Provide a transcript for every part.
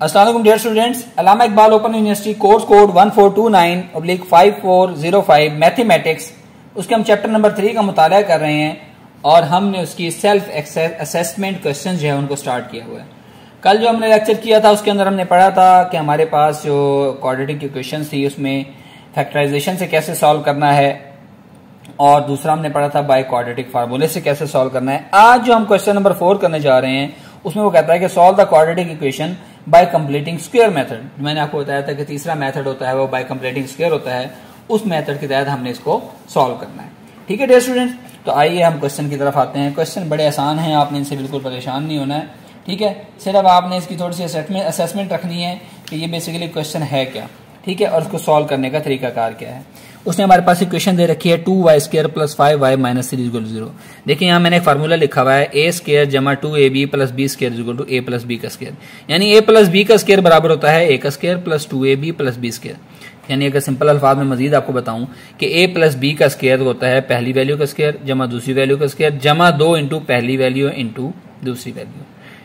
अस्सलाम वालेकुम dear students, Allama Iqbal open university course code 1429/5405 mathematics, उसके हम चैप्टर नंबर 3 का मुताला कर रहे हैं और हमने उसकी सेल्फ असेसमेंट क्वेश्चन जो है उनको स्टार्ट किया हुआ है। कल जो हमने लेक्चर किया था उसके अंदर हमने पढ़ा था कि हमारे पास जो क्वाड्रेटिक इक्वेशन थी उसमें फैक्टराइजेशन से कैसे सॉल्व करना है और दूसरा हमने पढ़ा था बाय क्वाड्रेटिक फार्मूले से कैसे सॉल्व करना है। आज जो हम क्वेश्चन नंबर 4 करने जा रहे हैं उसमें वो कहता है कि solve the quadratic equation by completing square method. मैंने आपको बताया था कि तीसरा मेथड होता है वो बाय कंप्लीटिंग स्क्वायर होता है, उस मेथड के तहत हमने इसको सॉल्व करना है। ठीक है डियर स्टूडेंट्स, तो आइए हम क्वेश्चन की तरफ आते हैं। क्वेश्चन बड़े आसान हैं, आपने इनसे बिल्कुल परेशान नहीं होना है। ठीक है, सिर्फ आपने इसकी थोड़ी सी असेसमेंट रखनी है कि ये बेसिकली क्वेश्चन है क्या, ठीक है, और उसको सॉल्व करने का तरीकाकार क्या है। उसने हमारे पास इक्वेशन दे रखी है 2y² + 5y - 3 = 0। देखिए यहाँ मैंने एक फार्मूला लिखा हुआ है a² = 2ab + b² = a + b का स्क्वायर, यानी a + b का स्क्वायर बराबर होता है a² + 2ab + b²। यानी अगर सिंपल अल्फाज में मजीद आपको बताऊं कि a + b का स्क्वायर होता है पहली वैल्यू का स्क्वायर जमा दूसरी वैल्यू का स्क्वायर जमा 2 इंटू पहली वैल्यू इंटू दूसरी वैल्यू।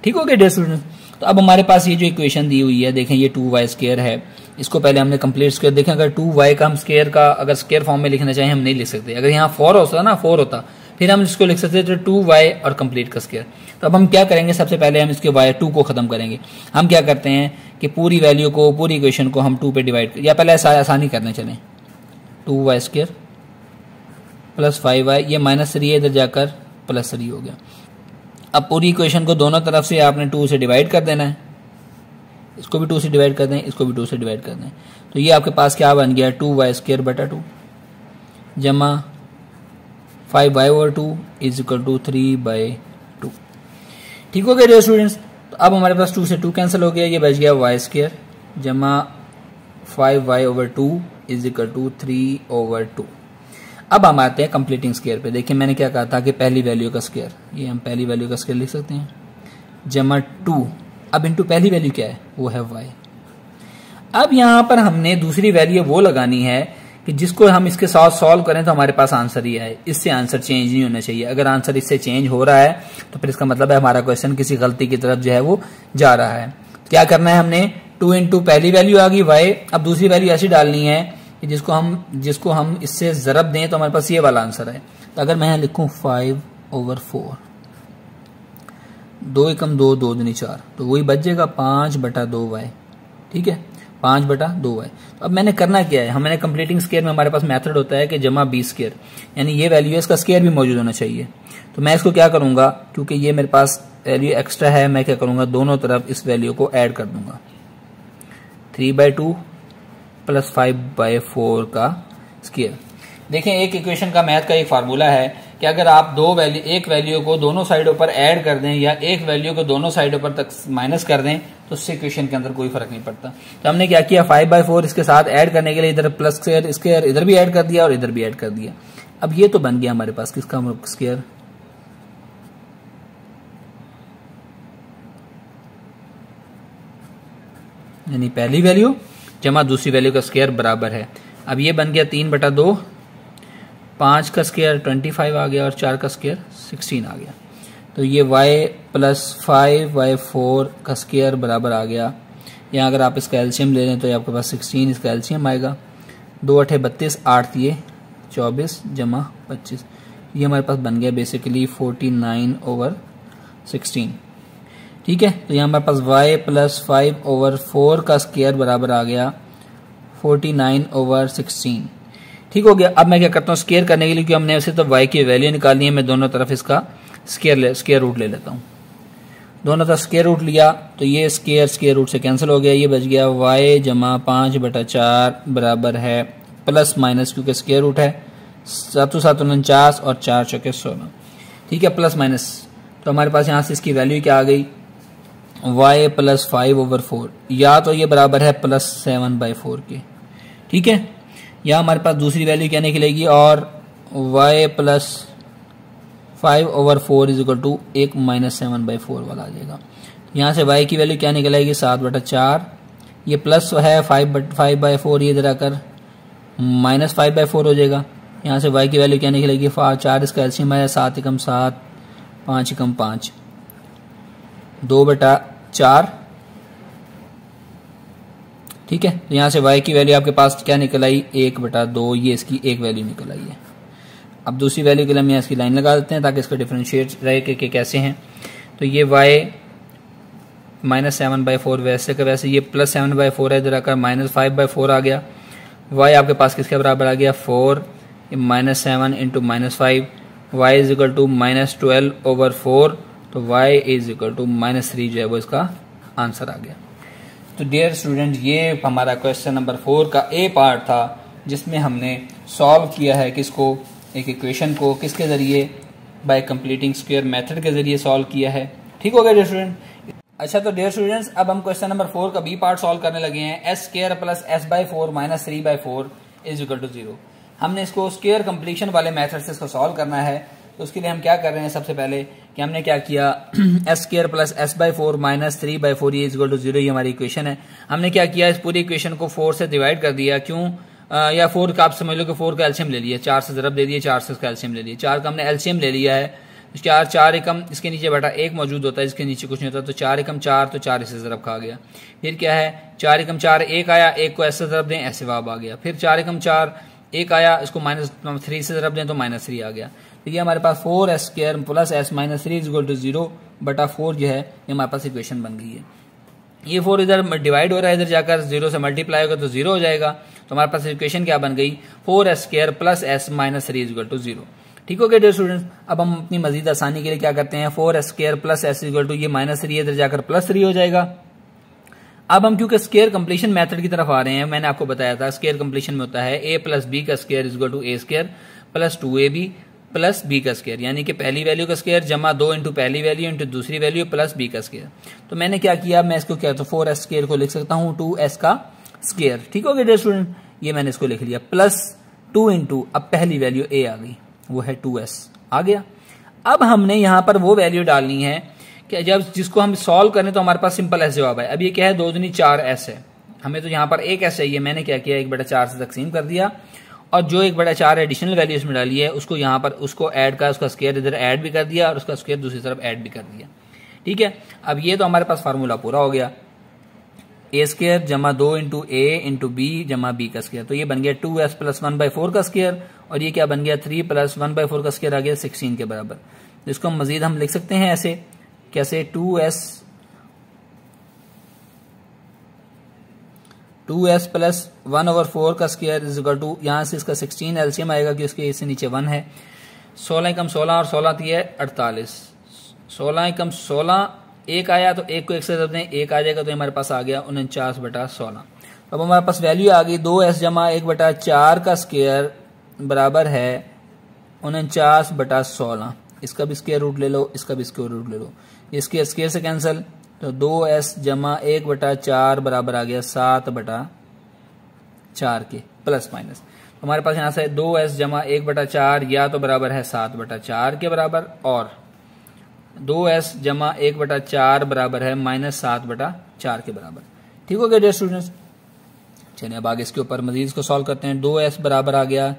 ठीक हो गया डियर स्टूडेंट्स। तो अब हमारे पास ये जो इक्वेशन दी हुई है, देखें ये 2y² है, इसको पहले हमने कंप्लीट स्क्वायर। देखें अगर 2y का हम स्क्वायर का अगर स्क्वायर फॉर्म में लिखना चाहें हम नहीं लिख सकते। अगर यहाँ 4 होता ना 4 होता फिर हम इसको लिख सकते थे 2y और कंप्लीट का स्क्वायर। तो अब हम क्या करेंगे, सबसे पहले हम इसके y2 को खत्म करेंगे। हम क्या करते हैं कि पूरी वैल्यू को पूरी इक्वेशन को हम 2 पे डिवाइड या पहले आसानी करने चलें। 2y² + 5y, ये -3 है, इधर जाकर +3 हो गया। अब पूरी इक्वेशन को दोनों तरफ से आपने 2 से डिवाइड कर देना है, इसको भी 2 से डिवाइड कर दें, इसको भी 2 से डिवाइड कर दें। तो ये आपके पास क्या बन गया 2y² / 2 जमा 5y/2 = 3/2। ठीक हो गया डियर स्टूडेंट्स। तो अब हमारे पास 2 से 2 कैंसिल हो गया, ये बच गया y² जमा 5y/2 = 3/2। अब हम आते हैं कंप्लीटिंग स्क्वायर पे। देखिए मैंने क्या कहा था कि पहली वैल्यू का स्क्वायर, ये हम पहली वैल्यू का स्क्वायर लिख सकते हैं, जमा 2। अब इंटू पहली वैल्यू क्या है, वो है y। अब यहां पर हमने दूसरी वैल्यू वो लगानी है कि जिसको हम इसके साथ सॉल्व करें तो हमारे पास आंसर ही आए, इससे आंसर चेंज नहीं होना चाहिए। अगर आंसर इससे चेंज हो रहा है तो फिर इसका मतलब है हमारा क्वेश्चन किसी गलती की तरफ जो है वो जा रहा है। क्या करना है हमने 2 इंटू पहली वैल्यू आ गई y, अब दूसरी वैल्यू ऐसी डालनी है कि जिसको हम इससे जरब दें तो हमारे पास ये वाला आंसर है। तो अगर मैं यहाँ लिखूं 5/4, 2 × 2 2 दूनी 4, तो वही बच जाएगा 5/2y। ठीक है, 5/2y। तो अब मैंने करना क्या है, मैंने कंप्लीटिंग स्क्वायर में हमारे पास मेथड होता है कि जमा b², यानी ये वैल्यू है इसका स्क्वायर भी मौजूद होना चाहिए। तो मैं इसको क्या करूंगा, क्योंकि ये मेरे पास वैल्यू एक्स्ट्रा है, मैं क्या करूंगा दोनों तरफ इस वैल्यू को ऐड कर दूंगा। 3/2 + 5/4 का स्क्वायर। देखें एक इक्वेशन का मैथ का एक फार्मूला है कि अगर आप एक वैल्यू को दोनों साइडों पर ऐड कर दें या एक वैल्यू को दोनों साइडों पर तक माइनस कर दें तो उससे इक्वेशन के अंदर कोई फर्क नहीं पड़ता। तो हमने क्या किया 5/4 इसके साथ ऐड करने के लिए इधर प्लस स्क्वायर इधर भी ऐड कर दिया और इधर भी ऐड कर दिया। अब ये तो बन गया हमारे पास किसका स्क्वायर, यानी पहली वैल्यू जमा दूसरी वैल्यू का स्क्वायर बराबर है। अब ये बन गया 3/2, 5 का स्क्वायर 25 आ गया और 4 का स्क्वायर 16 आ गया। तो ये y + 5/4 का स्क्वायर बराबर आ गया। यहाँ अगर आप इसका एलसीएम ले लें तो ये आपके पास 16 इसका एलसीएम आएगा। 2 × 8 = 32, 8 × 24 जमा 25, ये हमारे पास बन गया बेसिकली 49/16। ठीक है, तो यहाँ हमारे पास y + 5/4 का स्क्वायर बराबर आ गया 49/16। ठीक हो गया। अब मैं क्या करता हूँ स्क्वायर करने के लिए, क्योंकि हमने वैसे तो y की वैल्यू निकालनी है, मैं दोनों तरफ इसका स्क्वायर रूट ले लेता हूँ। दोनों तरफ स्क्वायर रूट लिया तो ये स्क्वायर रूट से कैंसिल हो गया, ये बच गया y जमा 5/4 बराबर है प्लस माइनस, क्योंकि स्क्वायर रूट है 7 × 7 = 49 और 4 × 4 = 16। ठीक है, प्लस माइनस, तो हमारे पास यहाँ से इसकी वैल्यू क्या आ गई y + 5/4, या तो ये बराबर है +7/4 के। ठीक है, या हमारे पास दूसरी वैल्यू क्या निकलेगी और y + 5/4 = एक -7/4 वाला आ जाएगा। यहाँ से y की वैल्यू क्या निकलेगी 7/4, ये प्लस है 5/4, ये इधर आकर -5/4 हो जाएगा। यहाँ से y की वैल्यू क्या निकलेगी 4, इसका एलसीएम है 7 × 7, 5 × 5, 2/4 ठीक है, तो यहाँ से y की वैल्यू आपके पास क्या निकल आई, 1/2, ये इसकी एक वैल्यू निकल आई है। अब दूसरी वैल्यू के लिए हम यहाँ इसकी लाइन लगा देते हैं ताकि इसका डिफरेंशिएट रहे कि कैसे हैं। तो ये y -7/4 वैसे का वैसे, ये +7/4 है, इधर आकर -5/4 आ गया। y आपके पास किसके बराबर आ गया, 4 -7 × -5, y इज इक्वल टू -12/4, तो y इज इक्वल टू -3 जो है वो इसका आंसर आ गया। तो डियर स्टूडेंट, ये हमारा क्वेश्चन नंबर 4 का ए पार्ट था जिसमें हमने सॉल्व किया है किसको, एक इक्वेशन को किसके जरिए, बाय कंप्लीटिंग स्क्वायर मेथड के जरिए सॉल्व किया है। ठीक हो गया डियर स्टूडेंट। अच्छा, तो डियर स्टूडेंट्स अब हम क्वेश्चन नंबर 4 का बी पार्ट सॉल्व करने लगे हैं। s² + s/4 - 3/4 = 0। हमने इसको स्क्वायर कंप्लीशन वाले मेथड से इसको सॉल्व करना है। तो उसके लिए हम क्या कर रहे हैं, सबसे पहले कि हमने क्या किया, s² + s/4 - 3/4 = 0, ये हमारी इक्वेशन है। हमने क्या किया, इस पूरी इक्वेशन को 4 से डिवाइड कर दिया। क्यों, या 4 का आप समझ लो कि 4 का एलसीएम ले लिया, 4 से ज़रब दे दिए, 4 से इसका एलसीएम ले लिया। 4 का हमने एलसीएम ले लिया है, 4 एकम इसके नीचे बटा 1 मौजूद होता है, इसके नीचे कुछ नहीं होता, तो 4 एकम 4, तो 4 इसे ज़रब खा गया। फिर क्या है, 4 एकम 4 1 आया, 1 को ऐसे ज़रब दें, ऐसे जवाब आ गया। फिर 4 एकम 4 1 आया, इसको -3 से ज़रब दें तो -3 आ गया। तो ये हमारे पास 4s² + s - 3 = 0/4 जो है ये हमारे पास इक्वेशन बन गई है। ये 4 इधर डिवाइड हो रहा है, इधर जाकर 0 से मल्टीप्लाई होगा तो 0 हो जाएगा। तो हमारे पास इक्वेशन क्या बन गई, 4s² + s - 3 = 0। ठीक हो गया डियर स्टूडेंट्स। अब हम अपनी मजीद आसानी के लिए क्या करते हैं, 4s² + s = ये -3 इधर जाकर +3 हो जाएगा। अब हम क्योंकि स्क्वायर कंप्लीशन मेथड की तरफ आ रहे हैं, मैंने आपको बताया था स्क्वायर कंप्लीशन में होता है a + b का स्क्वायर = a² + 2ab + b का स्क्वायर, यानी कि पहली वैल्यू का स्क्वायर जमा 2 × पहली वैल्यू × दूसरी वैल्यू + b का स्क्वायर। तो मैंने क्या किया, मैं इसको क्या, तो 4s² को लिख सकता हूँ 2s का स्क्वायर। ठीक हो गया डियर स्टूडेंट, ये मैंने इसको लिख लिया, +2 × अब पहली वैल्यू a आ गई, वो है 2s आ गया। अब हमने यहाँ पर वो वैल्यू डालनी है कि जब जिसको हम सॉल्व करें तो हमारे पास सिंपल एस जवाब है। अब ये क्या है, 2 दूनी 4s है, हमें तो यहाँ पर 1s चाहिए। मैंने क्या किया, 1/4 से तकसीम कर दिया और जो 1/4 एडिशनल वैल्यू इसमें डाली है उसको यहाँ पर उसको ऐड का, उसका स्क्वायर इधर ऐड भी कर दिया और उसका स्क्वायर दूसरी तरफ ऐड भी कर दिया। ठीक है, अब ये तो हमारे पास फार्मूला पूरा हो गया, a² जमा 2 × a × b जमा b का स्क्वायर। तो ये बन गया 2s + 1/4 का स्क्वायर, और ये क्या बन गया, 3 + 1/4 का स्क्वायर आ गया 16 के बराबर। तो इसको मजीद हम लिख सकते हैं ऐसे, कैसे, 2s + 1/4 का स्क्वायर = यहाँ से इसका 16 एलसीएम आएगा कि उसके इससे नीचे 1 है। 16 एकम 16 और 16 थी है 48, 16 एकम 16 1 आया तो 1 को 1 से जब दें 1 आ जाएगा, तो हमारे पास आ गया 49/16। अब हमारे पास वैल्यू आ गई 2s जमा 1/4 का स्क्वायर बराबर है 49/16। इसका भी स्क्वायर रूट ले लो, इसका भी स्क्वायर रूट ले लो, इसके स्क्वायर से कैंसिल, तो 2s जमा 1/4 बराबर आ गया 7/4 के प्लस माइनस। हमारे पास यहाँ से 2s जमा 1/4 या तो बराबर है 7/4 के बराबर, और 2s जमा 1/4 बराबर है -7/4 के बराबर। ठीक हो गया डियर स्टूडेंट्स। चलिए अब आगे इसके ऊपर मजीद इसको सॉल्व करते हैं। 2s बराबर आ गया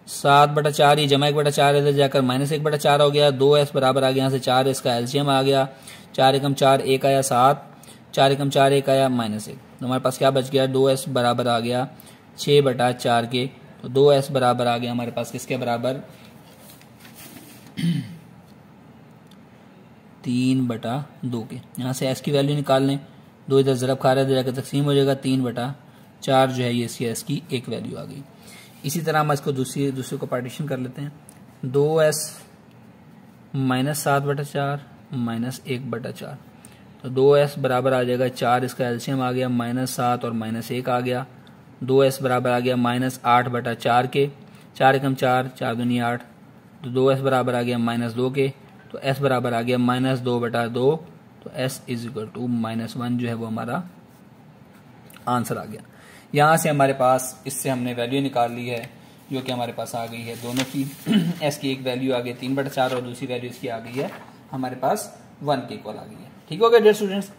7/4, ये जमा 1/4 इधर जाकर -1/4 हो गया। 2s बराबर आ गया यहाँ से 4, इसका एलसीएम आ गया, 4 एकम 4 1 आया 7, 4 एकम 4 1 आया -1। तो हमारे पास क्या बच गया, 2s बराबर आ गया 6/4 के। तो 2s बराबर आ गया हमारे पास किसके बराबर, 3/2 के। यहाँ से s की वैल्यू निकाल लें, 2 इधर ज़रब खा रहा है, इधर जाकर तकसीम हो जाएगा, 3/4 जो है ये इसकी s की एक वैल्यू आ गई। इसी तरह हम इसको दूसरे को पार्टीशन कर लेते हैं, 2s -7/4 -1/4। तो 2s बराबर आ जाएगा 4, इसका एलसीएम आ गया -7 और -1 आ गया। 2s बराबर आ गया -8/4 के, 4 एकम 4, 4 दूनी 8। तो 2s बराबर आ गया -2 के, तो s बराबर आ गया -2/2। तो s = -1 जो है वो हमारा आंसर आ गया। यहाँ से हमारे पास इससे हमने वैल्यू निकाल ली है जो कि हमारे पास आ गई है दोनों की। s की एक वैल्यू आ गई 3/4 और दूसरी वैल्यू इसकी आ गई है हमारे पास 1 के इक्वल आ गई है। ठीक हो गया डियर स्टूडेंट्स।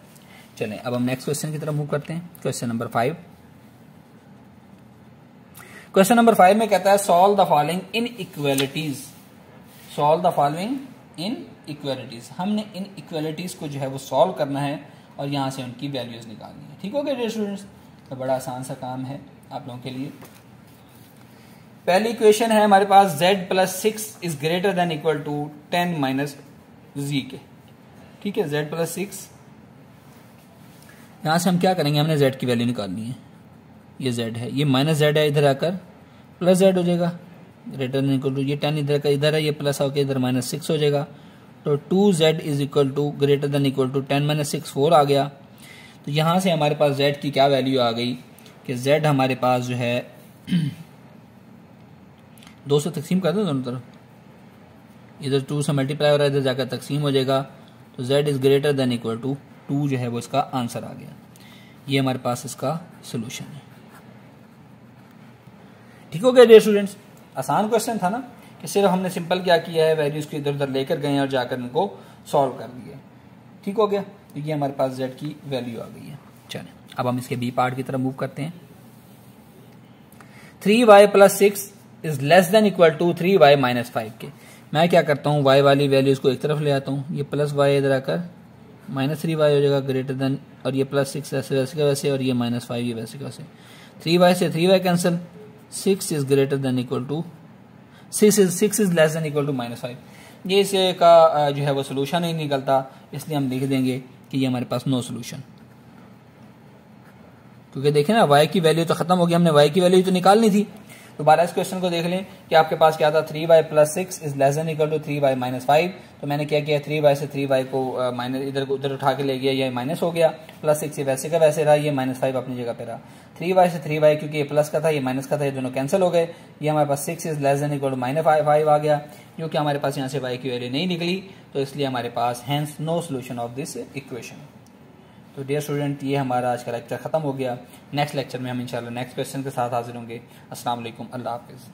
चलें अब हम नेक्स्ट क्वेश्चन की तरफ मूव करते हैं। Question number 5। क्वेश्चन नंबर 5 में कहता है solve the following inequalities. Solve the following inequalities. हमने इनइक्वालिटीज को जो है वो सॉल्व करना है और यहाँ से उनकी वैल्यूज निकालनी है। ठीक हो गया डियर स्टूडेंट्स। तो बड़ा आसान सा काम है आप लोगों के लिए। पहली इक्वेशन है हमारे पास z plus 6 is greater than equal to 10 minus z के। ठीक है, z प्लस 6, यहां से हम क्या करेंगे, हमने z की वैल्यू निकालनी है। ये z है, ये माइनस z है, इधर आकर प्लस z हो जाएगा, ग्रेटर देन इक्वल टू, ये 10 इधर का इधर है, ये प्लस होकर इधर माइनस 6 हो जाएगा। तो 2z is equal to greater than equal to 10 minus 6 4 आ गया। तो यहां से हमारे पास z की क्या वैल्यू आ गई कि z हमारे पास जो है 2 से तकसीम कर दो दोनों तरफ, इधर 2 से मल्टीप्लाई हो रहा है, इधर जाकर तकसीम हो जाएगा। तो z is greater than equal to 2 जो है वो इसका आंसर आ गया। ये हमारे पास इसका सोल्यूशन है। ठीक हो गया डियर स्टूडेंट्स, आसान क्वेश्चन था ना, कि सिर्फ हमने सिंपल क्या किया है, वैल्यूज को इधर उधर लेकर गए और जाकर इनको सॉल्व कर दिए। ठीक हो गया, तो ये हमारे पास z की वैल्यू आ गई है। चलें अब हम इसके बी पार्ट की तरफ मूव करते हैं। 3y plus 6 is less than equal to 3y minus 5 के। मैं क्या करता हूँ, y वाली वैल्यूज को एक तरफ ले आता हूँ, ये प्लस y इधर आकर माइनस 3y हो जाएगा ग्रेटर देन, और ये प्लस 6 ऐसे वैसे का वैसे, और ये माइनस 5 ये वैसे का वैसे। 3y से 3y cancel, 6 is greater than equal to 6 is less than equal to minus 5। ये इसे का जो है वो सोल्यूशन ही निकलता, इसलिए हम लिख देंगे कि ये हमारे पास नो सोल्यूशन। क्योंकि देखें ना, y की वैल्यू तो खत्म हो गई, हमने y की वैल्यू तो निकालनी थी। दोबारा इस क्वेश्चन को देख लें कि आपके पास क्या था, 3y plus 6 is less than equal to 3y minus 5। तो मैंने क्या किया, 3y से 3y को माइनस इधर उधर उठा के ले गया, ये माइनस हो गया, प्लस 6 ये वैसे का वैसे रहा, ये माइनस 5 अपनी जगह पे रहा। 3y से 3y क्योंकि ये प्लस का था ये माइनस का था, ये दोनों कैंसिल हो गए। ये हमारे पास 6 is less than equal to minus 5 आ गया, क्योंकि हमारे पास यहाँ से y की वैल्यू नहीं निकली, तो इसलिए हमारे पास hence no solution of this equation. तो डियर स्टूडेंट, ये हमारा आज का लेक्चर खत्म हो गया। नेक्स्ट लेक्चर में हम इंशाल्लाह नेक्स्ट क्वेश्चन के साथ हाजिर होंगे। अस्सलाम वालेकुम, अल्लाह हाफिज़।